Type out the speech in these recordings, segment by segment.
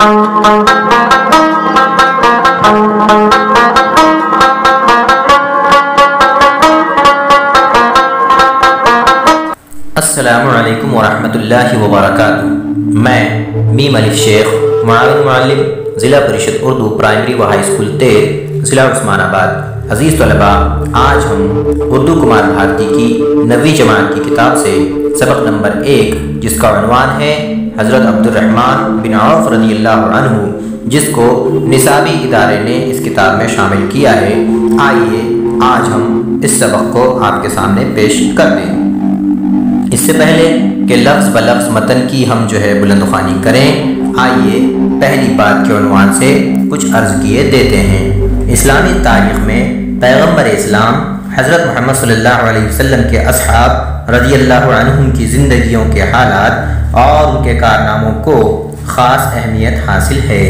السلام علیکم ورحمۃ اللہ وبرکاتہ۔ میں میم الف شیخ معاون معلم ضلع پریشد اردو پرائمری و ہائی اسکول تیر ضلع عثمان آباد۔ عزیز طلباء، آج ہم اردو کمار بھارتی کی 9ویں جماعت کی کتاب سے سبق نمبر 1 جس کا عنوان ہے حضرت عبد الرحمن بن عوف رضی اللہ عنہ، جس کو نصابی ادارے نے اس کتاب میں شامل کیا ہے، آئیے آج ہم اس سبق کو آپ کے سامنے پیش کر دیں۔ اس سے پہلے کہ لفظ بلفظ متن کی ہم بلند خوانی کریں، آئیے پہلی بات کے عنوان سے کچھ عرض کیے دیتے ہیں۔ اسلامی تاریخ میں پیغمبر اسلام حضرت محمد صلی اللہ علیہ وسلم کے اصحاب رضی اللہ عنہم کی زندگیوں کے حالات اور ان کے کارناموں کو خاص اہمیت حاصل ہے۔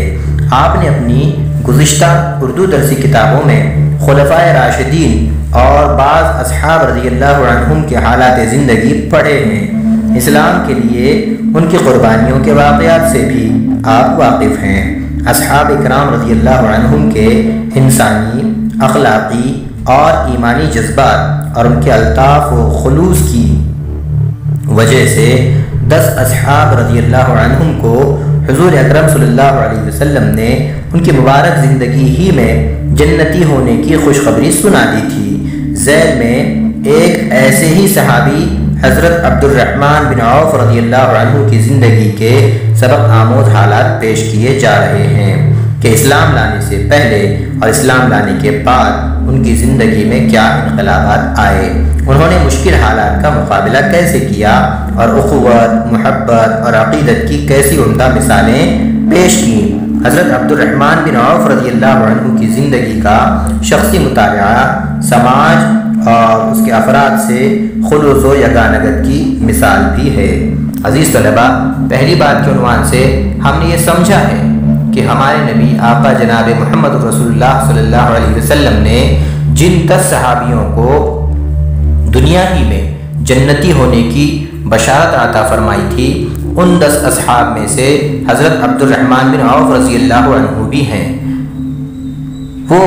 آپ نے اپنی گزشتہ اردو درسی کتابوں میں خلفائے راشدین اور بعض اصحاب رضی اللہ عنہم کے حالات زندگی پڑھے ہیں۔ اسلام کے لیے ان کی قربانیوں کے واقعات سے بھی آپ واقف ہیں۔ اصحاب اکرام رضی اللہ عنہم کے انسانی، اخلاقی اور ایمانی جذبات اور ان کے الطاف و خلوص کی وجہ سے 10 اصحاب رضی اللہ عنہم کو حضور اکرم صلی اللہ علیہ وسلم نے ان کی مبارک زندگی ہی میں جنتی ہونے کی خوشخبری سنا دی تھی۔ ذیل میں ایک ایسے ہی صحابی حضرت عبد الرحمن بن عوف رضی اللہ عنہ کی زندگی کے سبق آموز حالات پیش کیے جا رہے ہیں کہ اسلام لانے سے پہلے اور اسلام لانے کے بعد ان کی زندگی میں کیا انقلابات آئے، انہوں نے مشکل حالات کا مقابلہ کیسے کیا اور اخوت، محبت اور عقیدت کی کیسی عمدہ مثالیں پیش کی۔ حضرت عبد الرحمن بن عوف رضی اللہ عنہ کی زندگی کا شخصی مطالعہ سماج اور اس کے افراد سے خلوص و یگانگت کی مثال بھی ہے۔ عزیز طلباء، پہلی بات کے عنوان سے ہم نے یہ سمجھا ہے کہ ہمارے نبی آقا جناب محمد رسول اللہ صلی اللہ علیہ وسلم نے جن 10 صحابیوں کو دنیا ہی میں جنتی ہونے کی بشارت عطا فرمائی تھی، ان 10 اصحاب میں سے حضرت عبد الرحمن بن عوف رضی اللہ عنہ بھی ہیں۔ وہ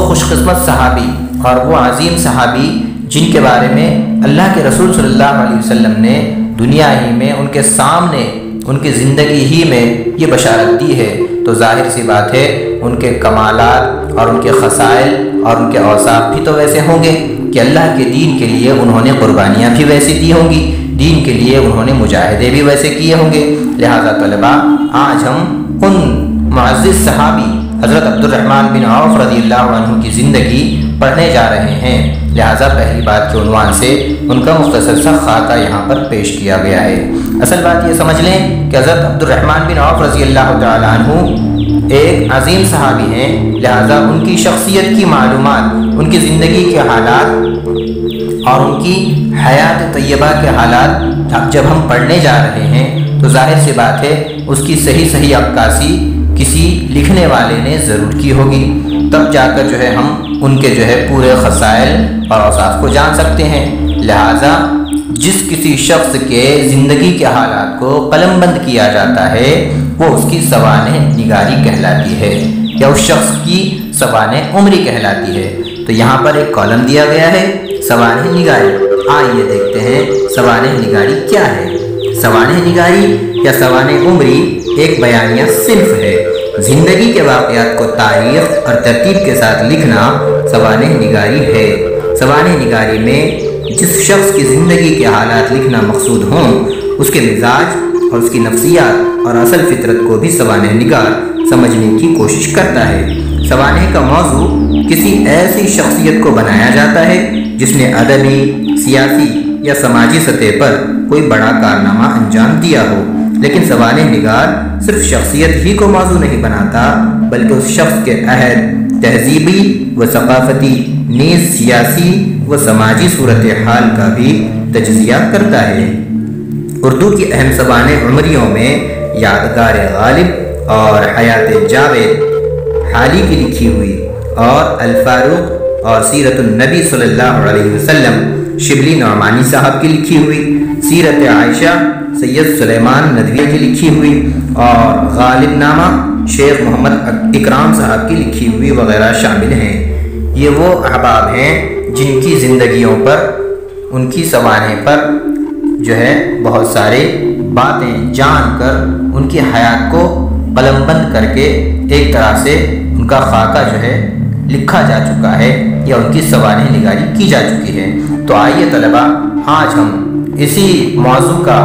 خوش قسمت صحابی اور وہ عظیم صحابی جن کے بارے میں اللہ کے رسول صلی اللہ علیہ وسلم نے دنیا ہی میں ان کے سامنے ان کی زندگی ہی میں یہ بشارت دی ہے، تو ظاہر سی بات ہے ان کے کمالات اور ان کے خصائل اور ان کے اوصاف بھی تو ویسے ہوں گے کہ اللہ کے دین کے لیے انہوں نے قربانیاں بھی ویسی دی ہوں گی، دین کے لیے انہوں نے مجاہدے بھی ویسے کیے ہوں گے۔ لہذا طلباء، آج ہم ان معزز صحابی حضرت عبد الرحمن بن عوف رضی اللہ عنہ کی زندگی پڑھنے جا رہے ہیں، لہذا پہلی بات کے عنوان سے ان کا مختصر سا خاکہ یہاں پر پیش کیا گیا ہے۔ اصل بات یہ سمجھ لیں کہ حضرت عبد الرحمن بن عوف رضی اللہ تعالی عنہ ایک عظیم صحابی ہیں، لہذا ان کی شخصیت کی معلومات، ان کی زندگی کے حالات اور ان کی حیات طیبہ کے حالات جب ہم پڑھنے جا رہے ہیں تو ظاہر سی بات ہے اس کی صحیح عکاسی کسی لکھنے والے نے ضرور کی ہوگی، تب جا کر ہم ان کے پورے خصائل اور اوصاف کو جان سکتے ہیں۔ لہٰذا جس کسی شخص کے زندگی کے حالات کو قلم بند کیا جاتا ہے وہ اس کی سوانح نگاری کہلاتی ہے، یا اس شخص کی سوانح عمری کہلاتی ہے۔ تو یہاں پر ایک کالم دیا گیا ہے سوانح نگاری، آئیے دیکھتے ہیں سوانح نگاری کیا ہے۔ سوانح نگاری یا سوانح عمری ایک بیانیہ صنف ہے۔ زندگی کے واقعات کو تاریخ اور ترتیب کے ساتھ لکھنا سوانح نگاری ہے۔ سوانح نگاری میں جس شخص کی زندگی کے حالات لکھنا مقصود ہوں، اس کے مزاج اور اس کی نفسیات اور اصل فطرت کو بھی سوانح نگار سمجھنے کی کوشش کرتا ہے۔ سوانح کا موضوع کسی ایسی شخصیت کو بنایا جاتا ہے جس نے ادبی، سیاسی یا سماجی سطح پر کوئی بڑا کارنامہ انجام دیا ہو، لیکن سوانح نگار صرف شخصیت ہی کو موضوع نہیں بناتا بلکہ اس شخص کے عہد، تہذیبی و ثقافتی نیز سیاسی و سماجی صورتحال کا بھی تجزیہ کرتا ہے۔ اردو کی اہم سوانح عمریوں میں یادگار غالب اور حیات جاوید حالی کی لکھی ہوئی اور الفاروق اور سیرت النبی صلی اللہ علیہ وسلم شبلی نعمانی صاحب کی لکھی ہوئی، سیرت عائشہ سید سلیمان ندوی کی لکھی ہوئی اور غالب نامہ شیخ محمد اکرام صاحب کی لکھی ہوئی وغیرہ شامل ہیں۔ یہ وہ احباب ہیں جن کی زندگیوں پر، ان کی سوانح پر جو ہے بہت سارے باتیں جان کر ان کی حیات کو قلم بند کر کے ایک طرح سے ان کا خاکہ جو ہے لکھا جا چکا ہے یا ان کی سوانح نگاری کی جا چکی ہے۔ تو آئیے طلبہ، آج ہم اسی موضوع کا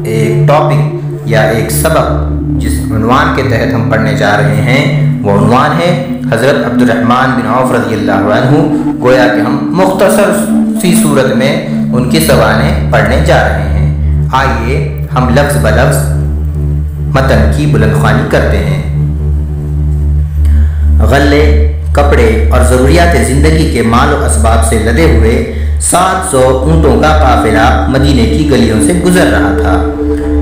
ایک ٹاپک یا ایک سبق جس عنوان کے تحت ہم پڑھنے جا رہے ہیں وہ عنوان ہے حضرت عبد الرحمن بن عوف رضی اللہ عنہ۔ گویا کہ ہم مختصر سی صورت میں ان کی سوانح پڑھنے جا رہے ہیں۔ آئیے ہم لفظ بلفظ متن کی بلند خوانی کرتے ہیں۔ غلے، کپڑے اور ضروریات زندگی کے مال و اسباب سے لدے ہوئے 700 اونٹوں کا قافلہ مدینے کی گلیوں سے گزر رہا تھا۔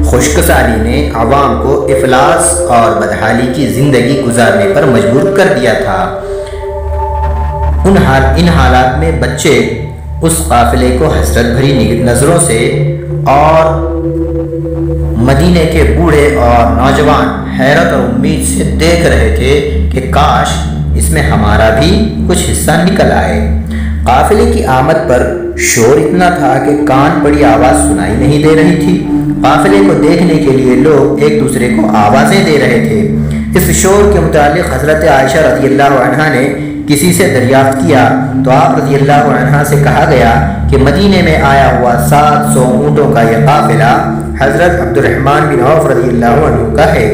خشک سالی نے عوام کو افلاس اور بدحالی کی زندگی گزارنے پر مجبور کر دیا تھا۔ ان حالات میں بچے اس قافلے کو حسرت بھری نظروں سے اور مدینے کے بوڑھے اور نوجوان حیرت اور امید سے دیکھ رہے تھے کہ کاش اس میں ہمارا بھی کچھ حصہ نکل آئے۔ قافلے کی آمد پر شور اتنا تھا کہ کان پڑی آواز سنائی نہیں دے رہی تھی۔ قافلے کو دیکھنے کے لیے لوگ ایک دوسرے کو آوازیں دے رہے تھے۔ اس شور کے متعلق حضرت عائشہ رضی اللہ عنہا نے کسی سے دریافت کیا تو آپ رضی اللہ عنہا سے کہا گیا کہ مدینے میں آیا ہوا 700 اونٹوں کا یہ قافلہ حضرت عبد الرحمن بن عوف رضی اللہ عنہ کا ہے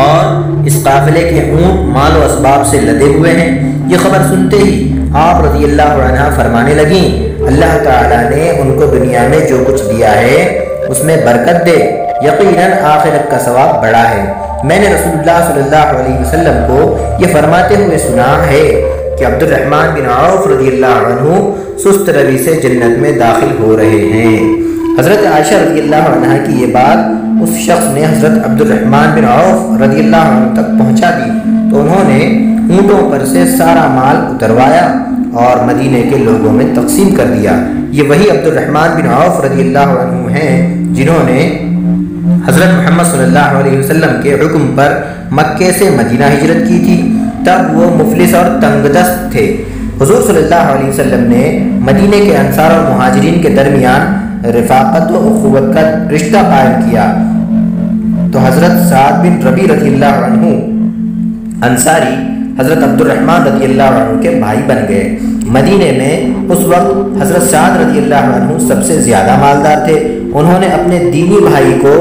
اور اس قافلے کے اونٹ مال و اسباب سے لدے ہوئے ہیں۔ یہ خبر سنتے ہی آپ رضی اللہ عنہ فرمانے لگیں، اللہ تعالیٰ نے ان کو دنیا میں جو کچھ دیا ہے اس میں برکت دے، یقیناً آخرت کا ثواب بڑا ہے۔ میں نے رسول اللہ صلی اللہ علیہ وسلم کو یہ فرماتے ہوئے سنا ہے کہ عبد الرحمن بن عوف رضی اللہ عنہ سست روی سے جنت میں داخل ہو رہے ہیں۔ حضرت عائشہ رضی اللہ عنہ کی یہ بات اس شخص نے حضرت عبد الرحمن بن عوف رضی اللہ عنہ تک پہنچا دی تو انہوں نے اونٹوں پر سے سارا مال اتروایا اور مدینے کے لوگوں میں تقسیم کر دیا۔ یہ وہی عبد الرحمن بن عوف رضی اللہ عنہ ہیں جنہوں نے حضرت محمد صلی اللہ علیہ وسلم کے حکم پر مکے سے مدینہ ہجرت کی تھی۔ تب وہ مفلس اور تنگ دست تھے۔ حضور صلی اللہ علیہ وسلم نے مدینے کے انصار اور مہاجرین کے درمیان رفاقت و اخوت کا رشتہ قائم کیا تو حضرت سعد بن ربیع رضی اللہ عنہ انصاری حضرت عبد الرحمن رضی اللہ عنہ کے بھائی بن گئے۔ مدینے میں اس وقت حضرت سعد رضی اللہ عنہ سب سے زیادہ مالدار تھے۔ انہوں نے اپنے دینی بھائی کو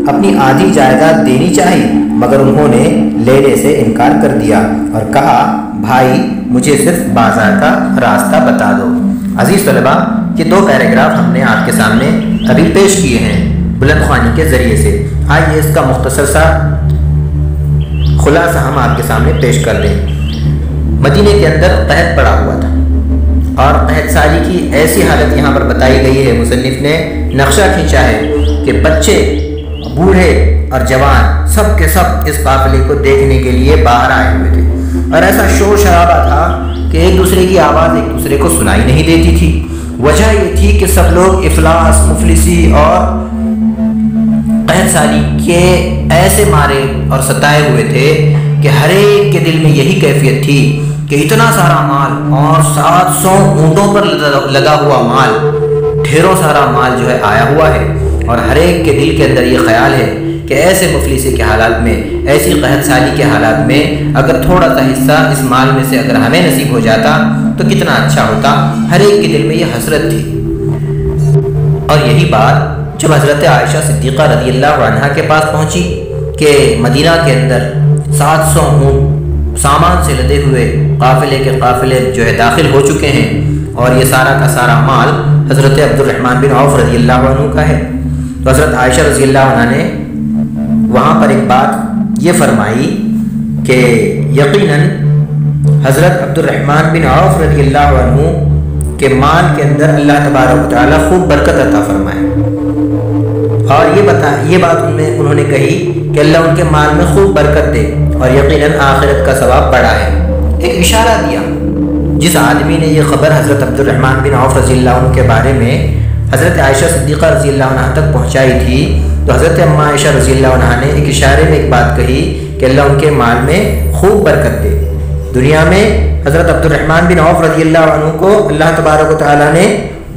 اپنی آدھی جائیداد دینی چاہی مگر انہوں نے لینے سے انکار کر دیا اور کہا، بھائی مجھے صرف بازار کا راستہ بتا دو۔ عزیز طلبہ، یہ 2 پیراگراف ہم نے آپ کے سامنے ابھی پیش کیے ہیں بلند خوانی کے ذریعے سے۔ آئیے اس کا مختصر سا خلاصہ ہم آپ کے سامنے پیش کر دیں۔ مدینے کے اندر قحط پڑا ہوا تھا اور قحط سالی کی ایسی حالت یہاں پر بتائی گئی ہے، مصنف نے نقشہ کھینچا ہے کہ بچے، بوڑھے اور جوان سب کے سب اس قافلے کو دیکھنے کے لیے باہر آئے ہوئے تھے اور ایسا شور شرابہ تھا کہ ایک دوسرے کی آواز ایک دوسرے کو سنائی نہیں دیتی تھی۔ وجہ یہ تھی کہ سب لوگ افلاس، مفلسی اور قحط سالی کے ایسے مارے اور ستائے ہوئے تھے کہ ہر ایک کے دل میں یہی کیفیت تھی کہ اتنا سارا مال اور 700 اونٹوں پر لدا ہوا مال، ڈھیروں سارا مال جو ہے آیا ہوا ہے اور ہر ایک کے دل کے اندر یہ خیال ہے کہ ایسے مفلسی کے حالات میں، ایسی قحط سالی کے حالات میں اگر تھوڑا سا حصہ اس مال میں سے اگر ہمیں نصیب ہو جاتا تو کتنا اچھا ہوتا۔ ہر ایک کے دل میں یہ حسرت تھی اور یہی بات جب حضرت عائشہ صدیقہ رضی اللہ عنہا کے پاس پہنچی کہ مدینہ کے اندر 700 اونٹ سامان سے لدے ہوئے قافلے جو ہے داخل ہو چکے ہیں اور یہ سارا کا سارا مال حضرت عبد الرحمن بن عوف رضی اللہ عنہ کا ہے، تو حضرت عائشہ رضی اللہ عنہ نے وہاں پر ایک بات یہ فرمائی کہ یقیناً حضرت عبد الرحمن بن عوف رضی اللہ عنہ کے مال کے اندر اللہ تبارک و تعالیٰ خوب برکت عطا فرمائے، اور یہ بات انہوں نے کہی کہ اللہ ان کے مال میں خوب برکت دے اور یقیناً آخرت کا ثواب بڑا ہے۔ ایک اشارہ دیا۔ جس آدمی نے یہ خبر حضرت عبد الرحمن بن عوف رضی اللہ عنہ کے بارے میں حضرت عائشہ صدیقہ رضی اللہ عنہ تک پہنچائی تھی، تو حضرت اما عائشہ رضی اللہ عنہا نے ایک اشارے میں ایک بات کہی کہ اللہ ان کے مال میں خوب برکت دے۔ دنیا میں حضرت عبد الرحمن بن عوف رضی اللہ عنہ کو اللہ تبارک و تعالیٰ نے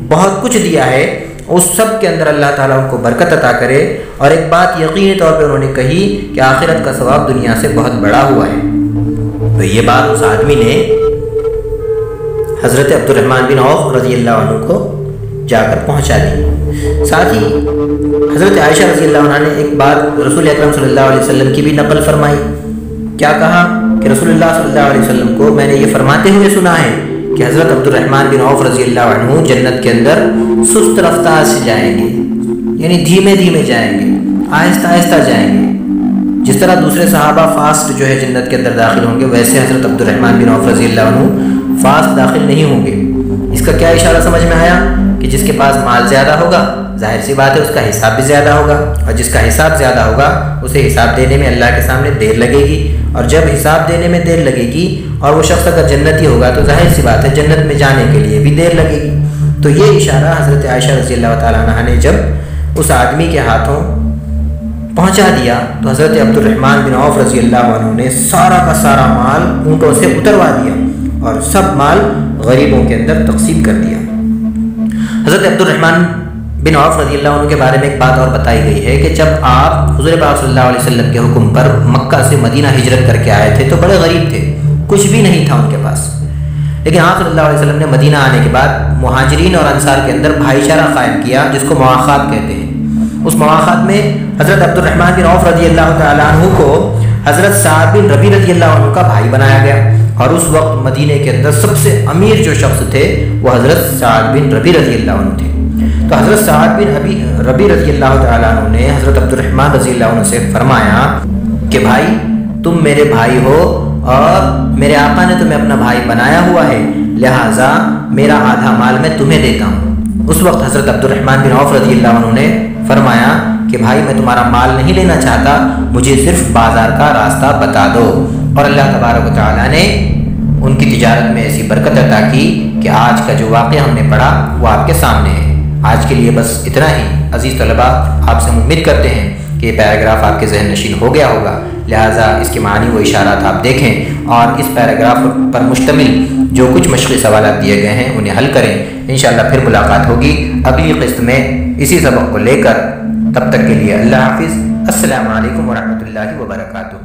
بہت کچھ دیا ہے، اس سب کے اندر اللہ تعالیٰ ان کو برکت عطا کرے۔ اور ایک بات یقینی طور پہ انہوں نے کہی کہ آخرت کا ثواب دنیا سے بہت بڑا ہوا ہے۔ تو یہ بات اس آدمی نے حضرت عبد الرحمن بن عوف رضی اللہ عنہ کو جا کر پہنچا دی۔ ساتھ ہی حضرت عائشہ رضی اللہ عنہ نے ایک بات رسول اکرم صلی اللہ علیہ وسلم کی بھی نقل فرمائی۔ کیا کہا کہ رسول اللہ صلی اللہ علیہ وسلم کو میں نے یہ فرماتے ہوئے سنا ہے کہ حضرت عبد الرحمن بن عوف رضی اللہ عنہ جنت کے اندر سست رفتار سے جائیں گے، یعنی دھیمے دھیمے جائیں گے، آہستہ آہستہ جائیں گے۔ جس طرح دوسرے صحابہ فاسٹ جو ہے جنت کے اندر داخل ہوں گے، ویسے حضرت عبد الرحمن بن عوف رضی اللہ عنہ فاسٹ داخل نہیں ہوں گے۔ اس کا کیا اشارہ سمجھ میں آیا کہ جس کے پاس مال زیادہ ہوگا ظاہر سی بات ہے اس کا حساب بھی زیادہ ہوگا، اور جس کا حساب زیادہ ہوگا اسے حساب دینے میں اللہ کے سامنے دیر لگے گی، اور جب حساب دینے میں دیر لگے گی اور وہ شخص اگر جنتی ہوگا تو ظاہر سی بات ہے جنت میں جانے کے لیے بھی دیر لگے گی۔ تو یہ اشارہ حضرت عائشہ رضی اللہ تعالیٰ عنہا نے جب اس آدمی کے ہاتھوں پہنچا دیا تو حضرت عبد الرحمن بن عوف رضی اللہ عنہ نے سارا کا سارا مال اونٹوں سے اتروا دیا اور سب مال غریبوں کے اندر تقسیم کر دیا۔ حضرت عبد الرحمن بن عوف رضی اللہ عنہ کے بارے میں ایک بات اور بتائی گئی ہے کہ جب آپ حضور پاک صلی اللہ علیہ وسلم کے حکم پر مکہ سے مدینہ ہجرت کر کے آئے تھے تو بڑے غریب تھے، کچھ بھی نہیں تھا ان کے پاس، لیکن آپ صلی اللہ علیہ وسلم نے مدینہ آنے کے بعد مہاجرین اور انصار کے اندر بھائی چارہ قائم کیا جس کو مواخات کہتے ہیں۔ اس مواخات میں حضرت عبد الرحمن بن عوف رضی اللہ تعالیٰ عنہ کو حضرت سعد بن ربیع رضی اللہ عنہ کا بھائی بنایا گیا، اور اس وقت مدینہ کے اندر سب سے امیر جو شخص تھے وہ حضرت سعد بن ربیع رضی اللہ عنہ تھے۔ تو حضرت سعد بن ربیع رضی اللہ تعالیٰ عنہ نے حضرت عبد الرحمن رضی اللہ عنہ سے فرمایا کہ بھائی تم میرے بھائی ہو اور میرے آقا نے تمہیں اپنا بھائی بنایا ہوا ہے، لہٰذا میرا آدھا مال میں تمہیں دیتا ہوں۔ اس وقت حضرت عبد الرحمن بن عوف رضی اللہ عنہ نے فرمایا کہ بھائی میں تمہارا مال نہیں لینا چاہتا، مجھے صرف بازار کا راستہ بتا دو۔ اور اللہ تبارک و تعالیٰ نے ان کی تجارت میں ایسی برکت عطا کی کہ آج کا جو واقعہ ہم نے پڑھا وہ آپ کے سامنے ہے۔ آج کے لیے بس اتنا ہی۔ عزیز طلباء، آپ سے امید کرتے ہیں کہ یہ پیراگراف آپ کے ذہن نشین ہو گیا ہوگا، لہٰذا اس کے معنی و اشارات آپ دیکھیں اور اس پیراگراف پر مشتمل جو کچھ مشقی سوالات دیے گئے ہیں انہیں حل کریں۔ انشاءاللہ پھر ملاقات ہوگی اگلی قسط میں اسی سبق کو لے کر۔ تب تک کے لیے اللہ حافظ۔ السلام علیکم ورحمۃ اللہ وبرکاتہ۔